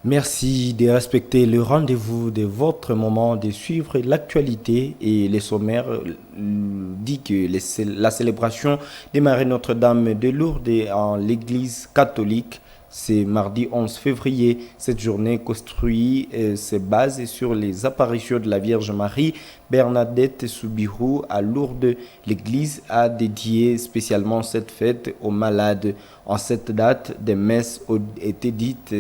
Merci de respecter le rendez-vous de votre moment, de suivre l'actualité et les sommaires dit que la célébration des Marie Notre-Dame de Lourdes en l'église catholique, c'est mardi 11 février. Cette journée construit ses bases sur les apparitions de la Vierge Marie Bernadette Soubirou à Lourdes. L'église a dédié spécialement cette fête aux malades. En cette date, des messes ont été dites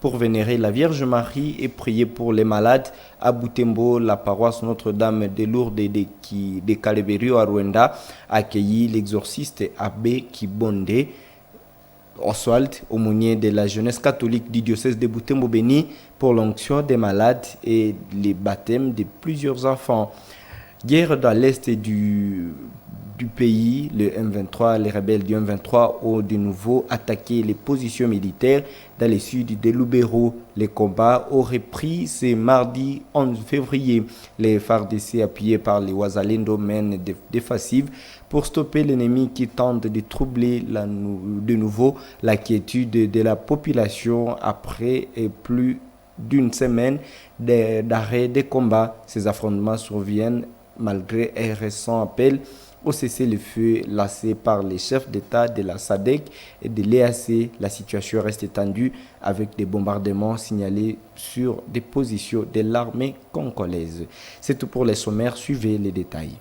pour vénérer la Vierge Marie et prier pour les malades. À Butembo, la paroisse Notre-Dame de Lourdes de Kaleberio à Rwanda a accueilli l'exorciste abbé Kibonde Oswald, aumônier de la jeunesse catholique du diocèse de Butembo-Béni, pour l'onction des malades et les baptêmes de plusieurs enfants. Guerre dans l'est du pays, le M23, les rebelles du M23 ont de nouveau attaqué les positions militaires dans le sud de Lubero. Les combats auraient pris ce mardi 11 février. Les FARDC appuyés par les Wazalendo mènent des défensives pour stopper l'ennemi qui tente de troubler de nouveau la quiétude de la population après plus d'une semaine d'arrêt des combats. Ces affrontements surviennent malgré un récent appel au cessez-le-feu lancé par les chefs d'État de la SADC et de l'EAC. La situation reste tendue avec des bombardements signalés sur des positions de l'armée congolaise. C'est tout pour les sommaires, suivez les détails.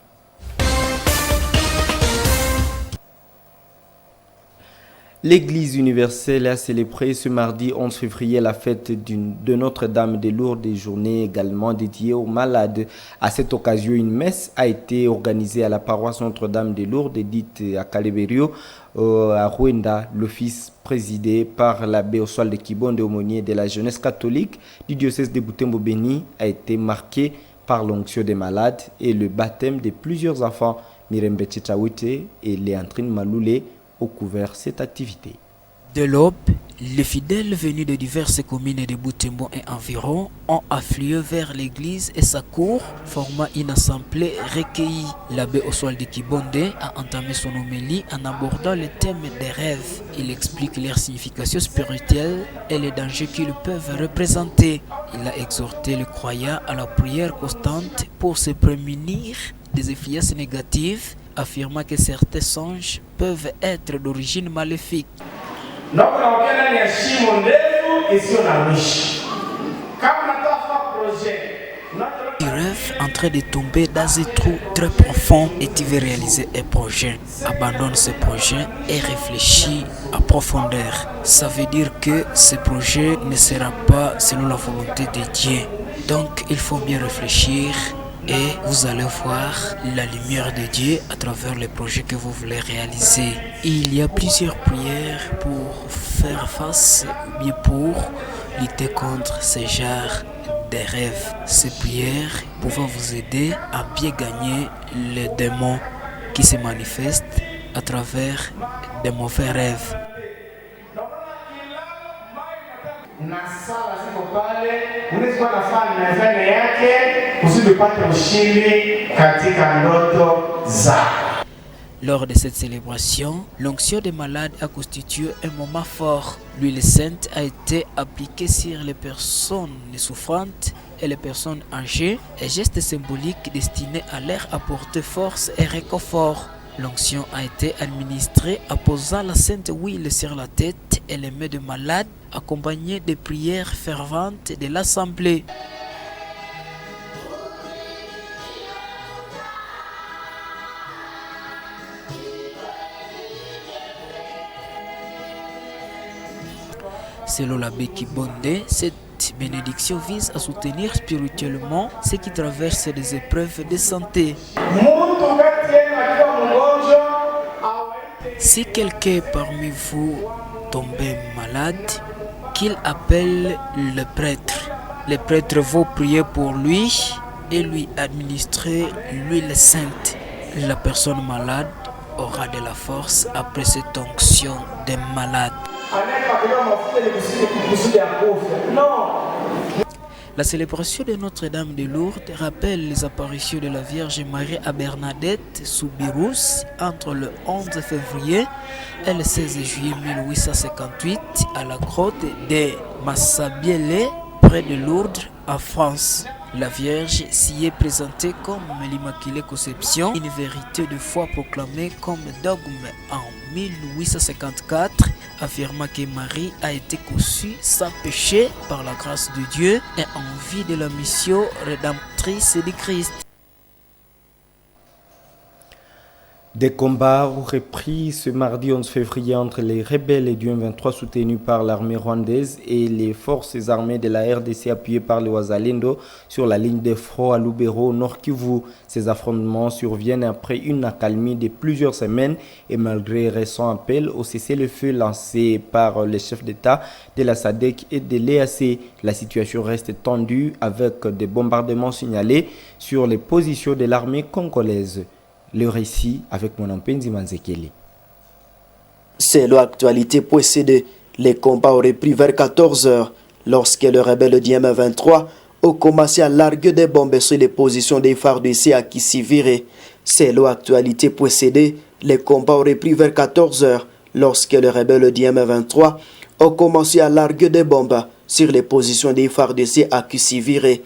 L'Église universelle a célébré ce mardi 11 février la fête de Notre-Dame de Lourdes, des journées également dédiées aux malades. À cette occasion, une messe a été organisée à la paroisse Notre-Dame de Lourdes, dite à Kaleberio, à Rwanda. L'office présidé par l'abbé Oswald Kibonde, aumônier de la jeunesse catholique du diocèse de Butembo-Béni, a été marqué par l'onction des malades et le baptême de plusieurs enfants. Mirembe Tchitawite et Léandrine Maloulé ont couvert cette activité. De l'aube, les fidèles venus de diverses communes de Butembo et environ ont afflué vers l'église et sa cour, formant une assemblée recueillie. L'abbé Oswald Kibonde a entamé son homélie en abordant le thème des rêves. Il explique leur signification spirituelle et les dangers qu'ils peuvent représenter. Il a exhorté les croyants à la prière constante pour se prémunir des influences négatives, affirmant que certains songes peuvent être d'origine maléfique. Tu rêves en train de tomber dans un trou très profond et tu veux réaliser un projet. Abandonne ce projet et réfléchis à profondeur. Ça veut dire que ce projet ne sera pas selon la volonté de Dieu. Donc il faut bien réfléchir et vous allez voir la lumière de Dieu à travers les projets que vous voulez réaliser. Il y a plusieurs prières pour faire face ou bien pour lutter contre ces genres de rêves. Ces prières peuvent vous aider à bien gagner les démons qui se manifestent à travers des mauvais rêves. Lors de cette célébration, l'onction des malades a constitué un moment fort. L'huile sainte a été appliquée sur les personnes souffrantes et les personnes âgées, un geste symbolique destiné à leur apporter force et réconfort. L'onction a été administrée en posant la sainte huile sur la tête et les mains de malades, accompagnée de prières ferventes de l'assemblée. Selon l'abbé Kibonde, cette bénédiction vise à soutenir spirituellement ceux qui traversent des épreuves de santé. Si quelqu'un parmi vous tombe malade, qu'il appelle le prêtre. Les prêtres vont prier pour lui et lui administrer l'huile sainte. La personne malade aura de la force après cette onction des malades. La célébration de Notre-Dame de Lourdes rappelle les apparitions de la Vierge Marie à Bernadette sous Birous entre le 11 février et le 16 juillet 1858 à la grotte de Massabielle près de Lourdes en France. La Vierge s'y est présentée comme l'Immaculée Conception, une vérité de foi proclamée comme dogme en 1854, affirmant que Marie a été conçue sans péché par la grâce de Dieu et en vue de la mission rédemptrice du Christ. Des combats ont repris ce mardi 11 février entre les rebelles du M23 soutenus par l'armée rwandaise et les forces armées de la RDC appuyées par les Wazalendo sur la ligne de front à Lubero, Nord Kivu. Ces affrontements surviennent après une accalmie de plusieurs semaines et malgré récents appels au cessez-le-feu lancés par les chefs d'État de la SADC et de l'EAC. La situation reste tendue avec des bombardements signalés sur les positions de l'armée congolaise. Le récit avec mon Mpenzi Manzekele. C'est l'actualité.cd. Les combats auraient pris vers 14h lorsque le rebelle du M23 ont commencé à larguer des bombes sur les positions des FARDC à Kissivire. C'est l'actualité.cd. Les combats auraient pris vers 14h lorsque le rebelle du M23 ont commencé à larguer des bombes sur les positions des FARDC à Kissivire,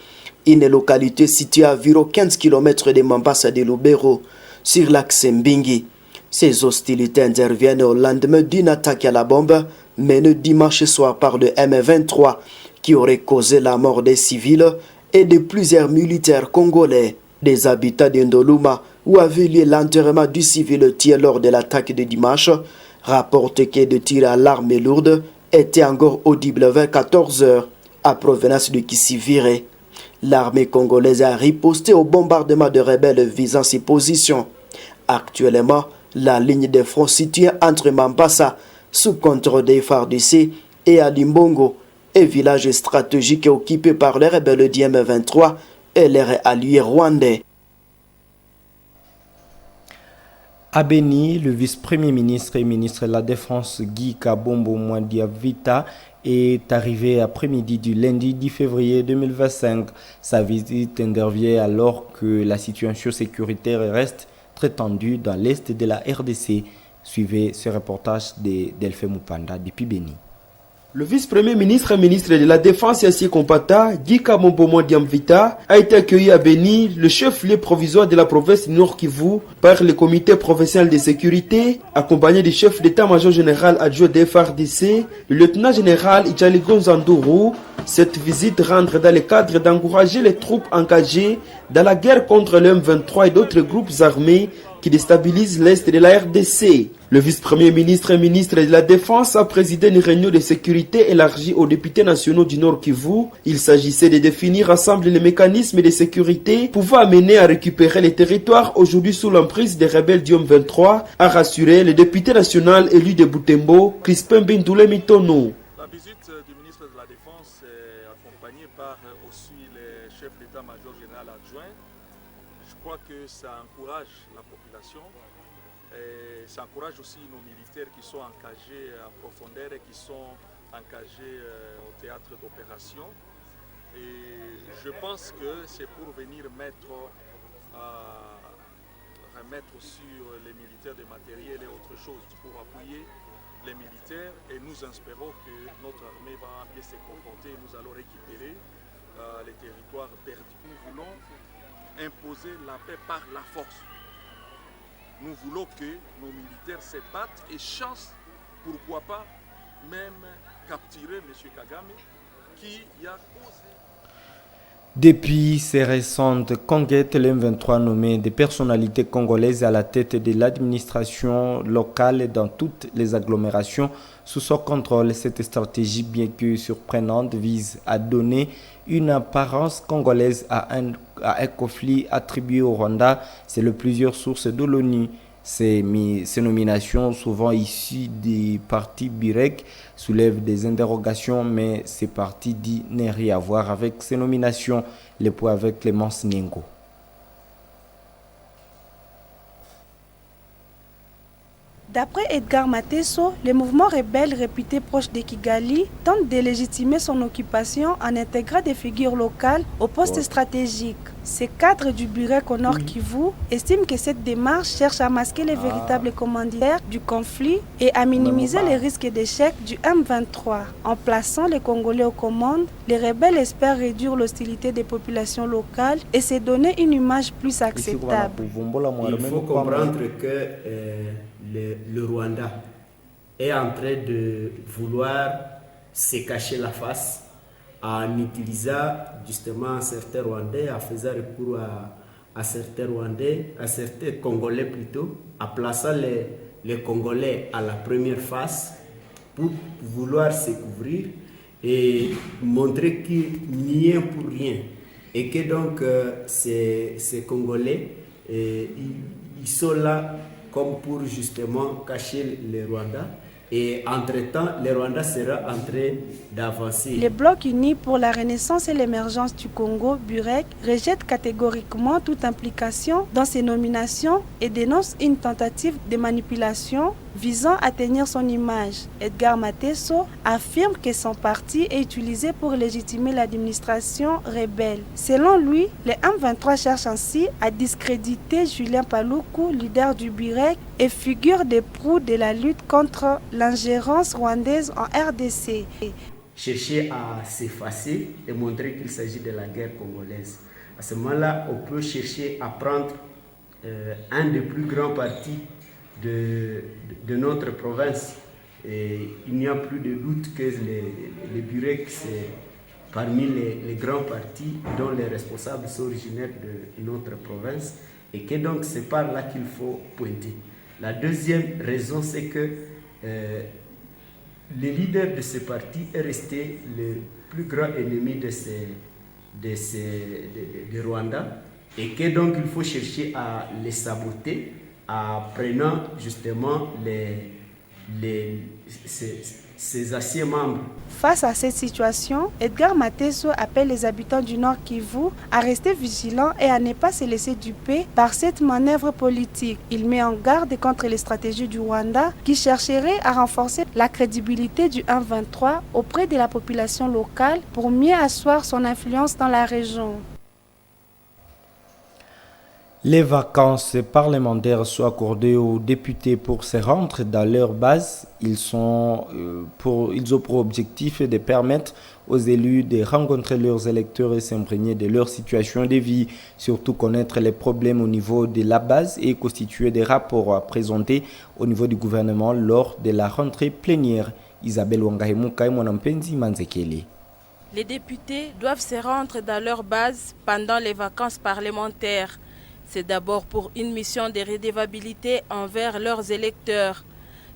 une localité située à environ 15 km de Mambasa de Lubero, sur l'axe Mbingi. Ces hostilités interviennent au lendemain d'une attaque à la bombe menée dimanche soir par le M23 qui aurait causé la mort des civils et de plusieurs militaires congolais. Des habitants d'Indoluma où avait lieu l'enterrement du civil tué lors de l'attaque de dimanche rapportent que des tirs à l'arme lourde étaient encore audibles vers 14h à provenance de Kissivire. L'armée congolaise a riposté au bombardement de rebelles visant ces positions. Actuellement, la ligne de front située entre Mambasa, sous contrôle des FARDC, et Alimbongo, un village stratégique occupé par les rebelles du M23 et leurs alliés rwandais. À Beni, le vice-premier ministre et ministre de la Défense Guy Kabombo Mwandiavita est arrivé après-midi du lundi 10 février 2025. Sa visite intervient alors que la situation sécuritaire reste très tendue dans l'est de la RDC. Suivez ce reportage de Delphine Mupanda depuis Beni. Le vice-premier ministre et ministre de la Défense Yassi Kompata, Guy Kabombo Mwandiavita, a été accueilli à Beni, le chef-lieu provisoire de la province du Nord Kivu, par le comité professionnel de sécurité, accompagné du chef d'état-major général adjoint des FARDC, le lieutenant général Ichaligo Nzandourou. Cette visite rentre dans le cadre d'encourager les troupes engagées dans la guerre contre le M23 et d'autres groupes armés qui déstabilisent l'Est de la RDC. Le vice-premier ministre et ministre de la Défense a présidé une réunion de sécurité élargie aux députés nationaux du Nord Kivu. Il s'agissait de définir ensemble les mécanismes de sécurité pouvant amener à récupérer les territoires aujourd'hui sous l'emprise des rebelles du M23, a rassuré le député national élu de Butembo, Crispin Bindoule Mitono. La visite du ministre de la Défense est accompagnée par aussi les chefs d'état-major général adjoint. Je crois que ça encourage la population et ça encourage aussi nos militaires qui sont engagés en profondeur et qui sont engagés au théâtre d'opération. Et je pense que c'est pour venir remettre sur les militaires des matériels et autres choses pour appuyer les militaires, et nous espérons que notre armée va bien se comporter et nous allons récupérer les territoires perdus. Nous voulons imposer la paix par la force. Nous voulons que nos militaires se battent et chassent, pourquoi pas, même capturer M. Kagame qui a causé. Depuis ces récentes conquêtes, le M23 nommé des personnalités congolaises à la tête de l'administration locale dans toutes les agglomérations sous son contrôle. Cette stratégie, bien que surprenante, vise à donner une apparence congolaise à un conflit attribué au Rwanda, selon plusieurs sources de l'ONU. Ces nominations, souvent issues des partis BIREC, soulèvent des interrogations, mais ces partis disent n'ont rien à voir avec ces nominations. Les points avec Clémence Nengo. D'après Edgar Mateso, le mouvement rebelle réputé proche de Kigali tente de légitimer son occupation en intégrant des figures locales au poste stratégique. Ces cadres du Burek au Nord Kivu estiment que cette démarche cherche à masquer les véritables commanditaires du conflit et à minimiser les risques d'échec du M23. En plaçant les Congolais aux commandes, les rebelles espèrent réduire l'hostilité des populations locales et se donner une image plus acceptable. Il faut comprendre que le Rwanda est en train de vouloir se cacher la face en utilisant justement certains Rwandais, en faisant recours à certains Rwandais, à certains Congolais plutôt, en plaçant les Congolais à la première face pour vouloir se couvrir et montrer qu'il n'y est pour rien. Et que donc ces Congolais, ils sont là comme pour justement cacher les Rwandais. Et entre-temps, le Rwanda sera en train d'avancer. Le Bloc uni pour la renaissance et l'émergence du Congo, Burek, rejette catégoriquement toute implication dans ces nominations et dénonce une tentative de manipulation visant à tenir son image. Edgar Mateso affirme que son parti est utilisé pour légitimer l'administration rebelle. Selon lui, le M23 cherche ainsi à discréditer Julien Paluku, leader du Burek et figure de proue de la lutte contre l'ingérence rwandaise en RDC. Chercher à s'effacer et montrer qu'il s'agit de la guerre congolaise. À ce moment-là, on peut chercher à prendre un des plus grands partis de notre province. Et il n'y a plus de doute que les Burek, c'est parmi les grands partis dont les responsables sont originaires de notre province et que donc c'est par là qu'il faut pointer. La deuxième raison, c'est que le leader de ce parti est resté le plus grand ennemi de Rwanda et que donc il faut chercher à les saboter en prenant justement ses anciens membres. Face à cette situation, Edgar Mateso appelle les habitants du Nord Kivu à rester vigilants et à ne pas se laisser duper par cette manœuvre politique. Il met en garde contre les stratégies du Rwanda qui chercheraient à renforcer la crédibilité du M23 auprès de la population locale pour mieux asseoir son influence dans la région. Les vacances parlementaires sont accordées aux députés pour se rendre dans leur base. Ils ont pour objectif de permettre aux élus de rencontrer leurs électeurs et s'imprégner de leur situation de vie, surtout connaître les problèmes au niveau de la base et constituer des rapports à présenter au niveau du gouvernement lors de la rentrée plénière. Isabelle Wangahemuka et Mwanampenzi Manzekele. Les députés doivent se rendre dans leur base pendant les vacances parlementaires. C'est d'abord pour une mission de redevabilité envers leurs électeurs.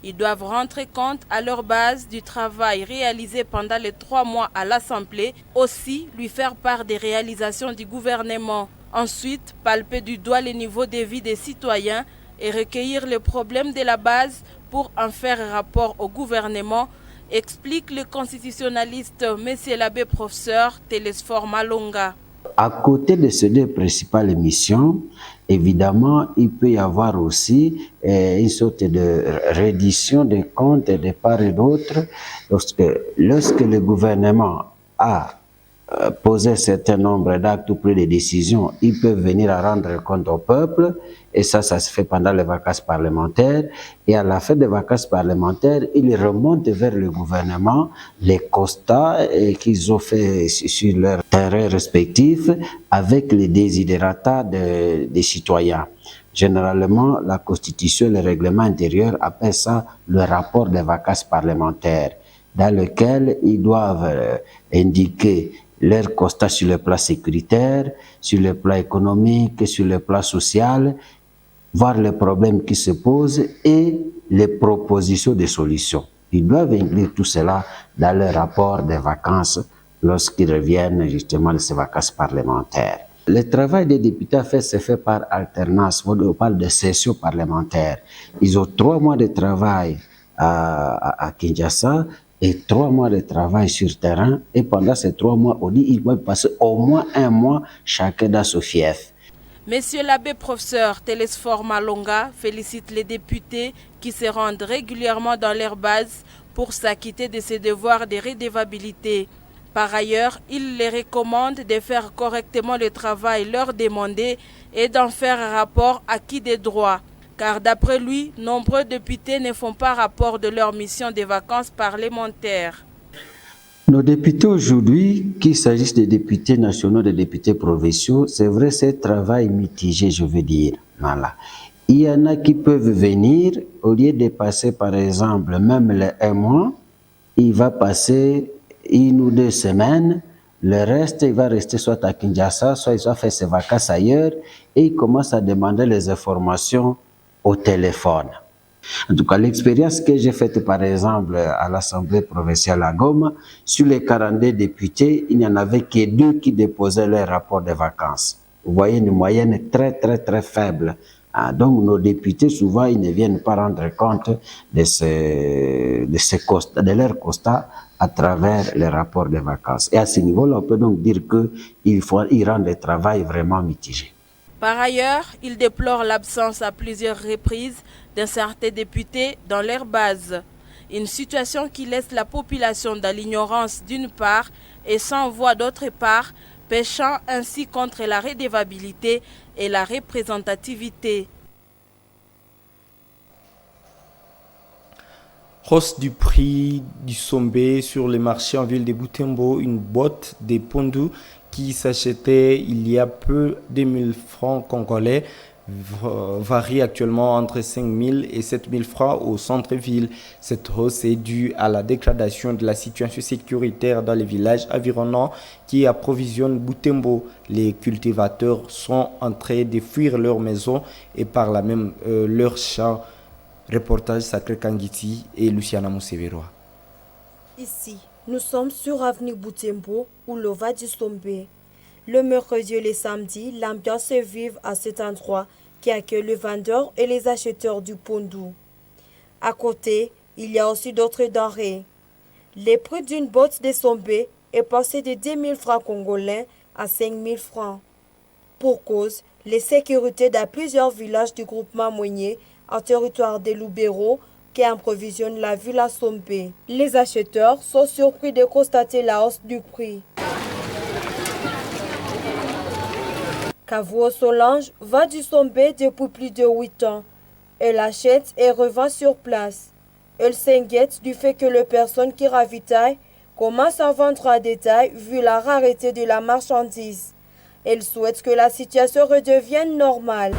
Ils doivent rendre compte à leur base du travail réalisé pendant les 3 mois à l'Assemblée, aussi lui faire part des réalisations du gouvernement. Ensuite, palper du doigt le niveau de vie des citoyens et recueillir les problèmes de la base pour en faire rapport au gouvernement, explique le constitutionnaliste M. l'abbé professeur Télésphore Malonga. À côté de ces 2 principales missions, évidemment, il peut y avoir aussi une sorte de reddition des comptes de part et d'autre. Lorsque le gouvernement a posé un certain nombre d'actes ou pris des décisions, ils peuvent venir à rendre compte au peuple, et ça se fait pendant les vacances parlementaires. Et à la fin des vacances parlementaires, ils remontent vers le gouvernement les constats qu'ils ont fait sur leur terrain respectif avec les desiderata des citoyens. Généralement, la Constitution et le règlement intérieur appellent ça le rapport des vacances parlementaires, dans lequel ils doivent indiquer leurs constats sur le plan sécuritaire, sur le plan économique, sur le plan social, voir les problèmes qui se posent et les propositions de solutions. Ils doivent inclure tout cela dans leur rapport des vacances lorsqu'ils reviennent justement de ces vacances parlementaires. Le travail des députés se fait par alternance. On parle de session parlementaire. Ils ont 3 mois de travail à Kinshasa et 3 mois de travail sur terrain. Et pendant ces 3 mois, on dit qu'ils doivent passer au moins 1 mois chacun dans son fief. Monsieur l'abbé professeur Télésphore Malonga félicite les députés qui se rendent régulièrement dans leur base pour s'acquitter de ses devoirs de redevabilité. Par ailleurs, il les recommande de faire correctement le travail leur demandé et d'en faire un rapport acquis des droits. Car d'après lui, nombreux députés ne font pas rapport de leur mission de vacances parlementaires. Nos députés aujourd'hui, qu'il s'agisse des députés nationaux, des députés provinciaux, c'est vrai, c'est un travail mitigé, je veux dire. Voilà. Il y en a qui peuvent venir, au lieu de passer par exemple même le 1 mois, il va passer 1 ou 2 semaines, le reste il va rester soit à Kinshasa, soit il va faire ses vacances ailleurs et il commence à demander les informations au téléphone. En tout cas, l'expérience que j'ai faite par exemple à l'Assemblée provinciale à Goma, sur les 42 députés, il n'y en avait que 2 qui déposaient leur rapport de vacances. Vous voyez une moyenne très faible. Donc nos députés, souvent, ils ne viennent pas rendre compte de leurs constats à travers les rapports de vacances. Et à ce niveau-là, on peut donc dire qu'ils rendent le travail vraiment mitigé. Par ailleurs, il déplore l'absence à plusieurs reprises d'un certain député dans leur base. Une situation qui laisse la population dans l'ignorance d'une part et sans voix d'autre part, péchant ainsi contre la redevabilité et la représentativité. Hausse du prix du sombé sur les marchés en ville de Butembo, une boîte de pondu qui s'achetait il y a peu 2000 francs congolais varie actuellement entre 5 000 et 7 000 francs au centre-ville. Cette hausse est due à la dégradation de la situation sécuritaire dans les villages environnants qui approvisionnent Butembo. Les cultivateurs sont en train de fuir leurs maisons et par là même leurs champs. Reportage Sacré Kangiti et Luciana Mousseveroa. Ici, nous sommes sur avenue Butembo où l'eau va du Sombé. Le mercredi et le samedi, l'ambiance est vive à cet endroit qui accueille les vendeurs et les acheteurs du pondu. À côté, il y a aussi d'autres denrées. Le prix d'une botte de Sombé est passé de 10 000 francs congolais à 5 000 francs. Pour cause, les sécurités dans plusieurs villages du groupement moigné en territoire de Lubero qui approvisionne la ville à Sombé. Les acheteurs sont surpris de constater la hausse du prix. Kavuo Solange vend du Sombé depuis plus de 8 ans. Elle achète et revend sur place. Elle s'inquiète du fait que les personnes qui ravitaillent commencent à vendre en détail vu la rareté de la marchandise. Elle souhaite que la situation redevienne normale.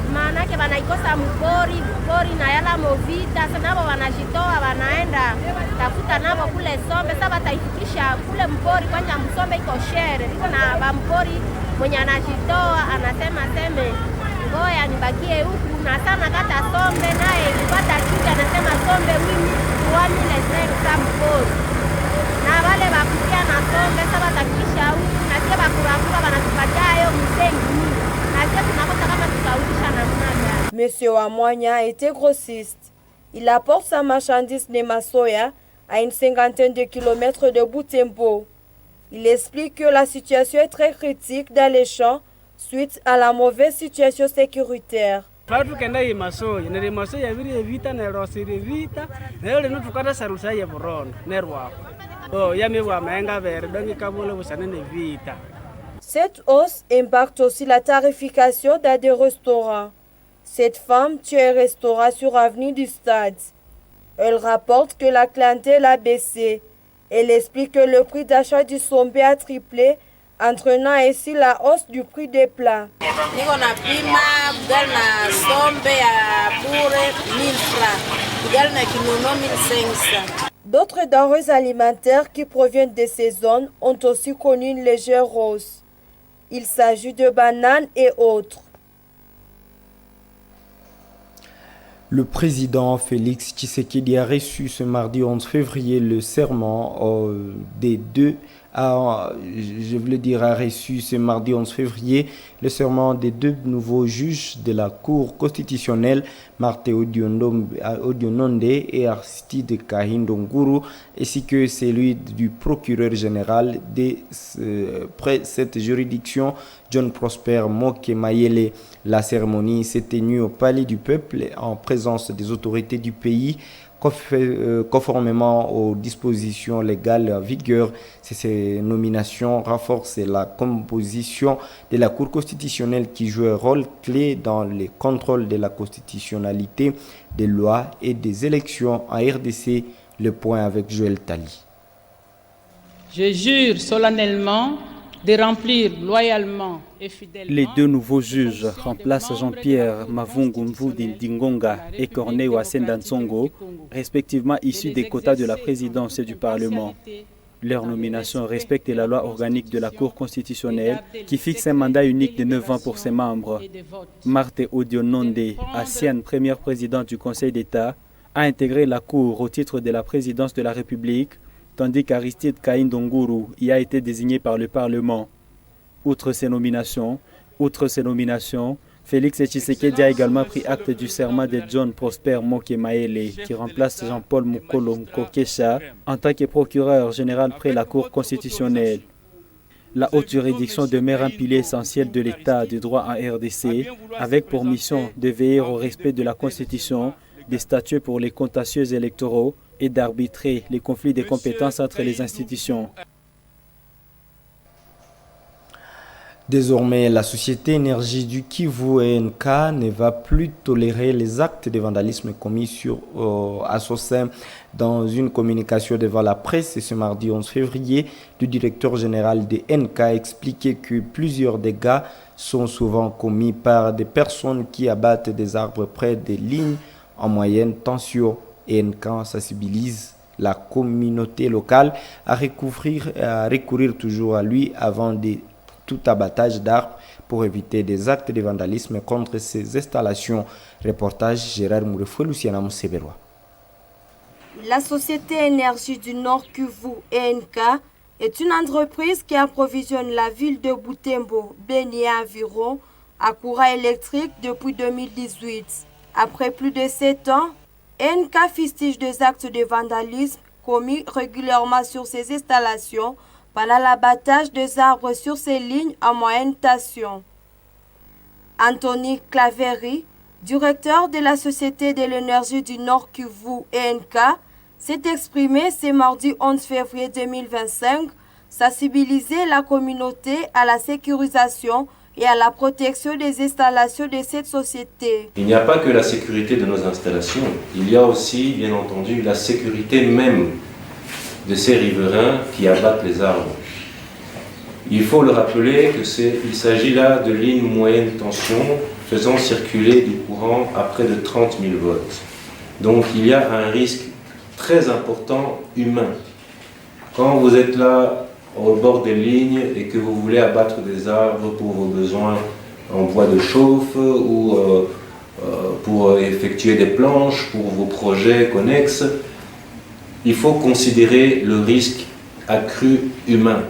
Monsieur Wamoigna était grossiste. Il apporte sa marchandise de Massoya à une 50aine de kilomètres de Butembo. Il explique que la situation est très critique dans les champs suite à la mauvaise situation sécuritaire. Cette hausse impacte aussi la tarification dans des restaurants. Cette femme tient un restaurant sur avenue du Stade. Elle rapporte que la clientèle a baissé. Elle explique que le prix d'achat du Sombé a triplé, entraînant ainsi la hausse du prix des plats. D'autres denrées alimentaires qui proviennent de ces zones ont aussi connu une légère hausse. Il s'agit de bananes et autres. Le président Félix Tshisekedi a reçu ce mardi 11 février le serment des 2 a reçu ce mardi 11 février le serment des 2 nouveaux juges de la Cour constitutionnelle, Marthe Odiononde et Aristide Kahindonguru, ainsi que celui du procureur général de cette juridiction, John Prosper Mokemayele. La cérémonie s'est tenue au Palais du Peuple en présence des autorités du pays, conformément aux dispositions légales en vigueur. Ces nominations renforcent la composition de la Cour constitutionnelle qui joue un rôle clé dans le contrôle de la constitutionnalité des lois et des élections en RDC. Le point avec Joël Tali. Je jure solennellement de remplir loyalement et fidèlement. Les 2 nouveaux juges remplacent Jean-Pierre Mavungu Mvudi Ndingonga et Corneille Wasendansongo, respectivement issus des quotas de la présidence et du Parlement. Leur nomination respecte la loi organique de la Cour constitutionnelle qui fixe un mandat unique de 9 ans pour ses membres. Marthe Odiononde, ancienne première présidente du Conseil d'État, a intégré la Cour au titre de la présidence de la République, tandis qu'Aristide Kahindonguru y a été désigné par le Parlement. Outre ces nominations, Félix Tshisekedi a également pris acte du serment de John Prosper Mokemayele, qui remplace Jean-Paul Mukolo Nkokesha en tant que procureur général près la Cour constitutionnelle. La haute juridiction demeure un pilier essentiel de l'État de droit en RDC, avec pour mission de veiller au respect de la Constitution, des statuts pour les contentieux électoraux et d'arbitrer les conflits de compétences entre les institutions. Désormais, la société énergie du Kivu ENK ne va plus tolérer les actes de vandalisme commis à son sein. Dans une communication devant la presse ce mardi 11 février, le directeur général de ENK a expliqué que plusieurs dégâts sont souvent commis par des personnes qui abattent des arbres près des lignes en moyenne tension. ENK sensibilise la communauté locale à recourir toujours à lui avant tout abattage d'arbres pour éviter des actes de vandalisme contre ces installations. Reportage Gérard Mourefou, Luciana Mousseberois. La société Énergie du Nord Kivu ENK est une entreprise qui approvisionne la ville de Butembo, Beni et environ à courant électrique depuis 2018. Après plus de 7 ans, ENK fustige des actes de vandalisme commis régulièrement sur ces installations pendant l'abattage des arbres sur ces lignes à moyenne tension. Anthony Claveri, directeur de la Société de l'énergie du Nord Kivu ENK, s'est exprimé ce mardi 11 février 2025, sensibiliser la communauté à la sécurisation et à la protection des installations de cette société. Il n'y a pas que la sécurité de nos installations, il y a aussi, bien entendu, la sécurité même de ces riverains qui abattent les arbres. Il faut le rappeler qu'il s'agit là de lignes moyenne tension faisant circuler du courant à près de 30 000 volts. Donc il y a un risque très important humain. Quand vous êtes là au bord des lignes et que vous voulez abattre des arbres pour vos besoins en bois de chauffe ou pour effectuer des planches pour vos projets connexes, il faut considérer le risque accru humain.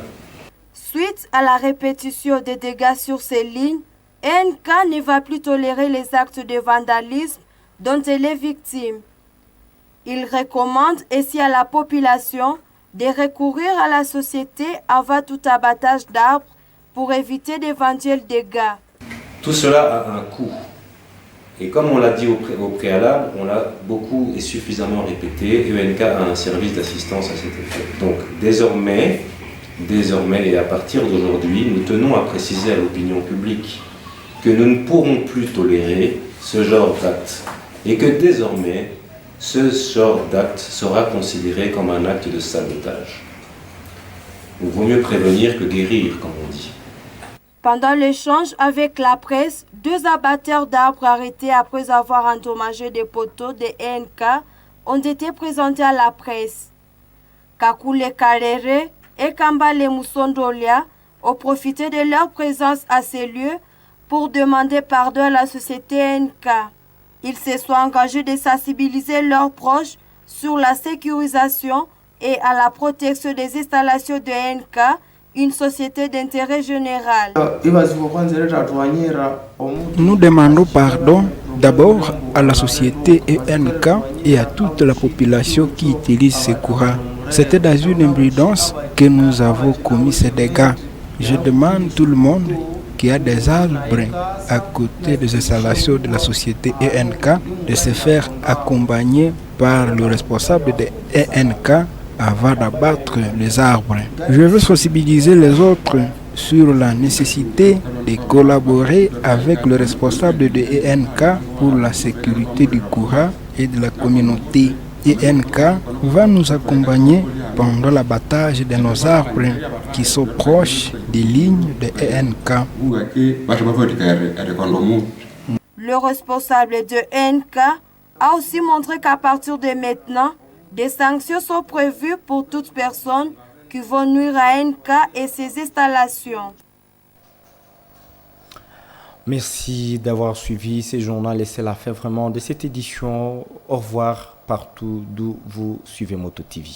Suite à la répétition des dégâts sur ces lignes, ENK ne va plus tolérer les actes de vandalisme dont elle est victime. Il recommande ainsi à la population de recourir à la société avant tout abattage d'arbres pour éviter d'éventuels dégâts. Tout cela a un coût. Et comme on l'a dit au préalable, on l'a beaucoup et suffisamment répété, ENK a un service d'assistance à cet effet. Donc désormais et à partir d'aujourd'hui, nous tenons à préciser à l'opinion publique que nous ne pourrons plus tolérer ce genre d'acte et que désormais, ce genre d'acte sera considéré comme un acte de sabotage. Il vaut mieux prévenir que guérir, comme on dit. Pendant l'échange avec la presse, 2 abatteurs d'arbres arrêtés après avoir endommagé des poteaux de ENK ont été présentés à la presse. Kakule Karere et Kambale Moussondolia ont profité de leur présence à ces lieux pour demander pardon à la société ENK. Ils se sont engagés de sensibiliser leurs proches sur la sécurisation et à la protection des installations de NK, une société d'intérêt général. Nous demandons pardon d'abord à la société ENK et à toute la population qui utilise ce courant. C'était dans une imprudence que nous avons commis ces dégâts. Je demande tout le monde qui a des arbres à côté des installations de la société ENK de se faire accompagner par le responsable de ENK avant d'abattre les arbres. Je veux sensibiliser les autres sur la nécessité de collaborer avec le responsable de ENK pour la sécurité du courant et de la communauté. ENK va nous accompagner pendant l'abattage de nos arbres qui sont proches des lignes de ENK. Le responsable de ENK a aussi montré qu'à partir de maintenant, des sanctions sont prévues pour toute personne qui vont nuire à ENK et ses installations. Merci d'avoir suivi ces journaux et c'est la fin vraiment de cette édition. Au revoir partout d'où vous suivez Moto TV.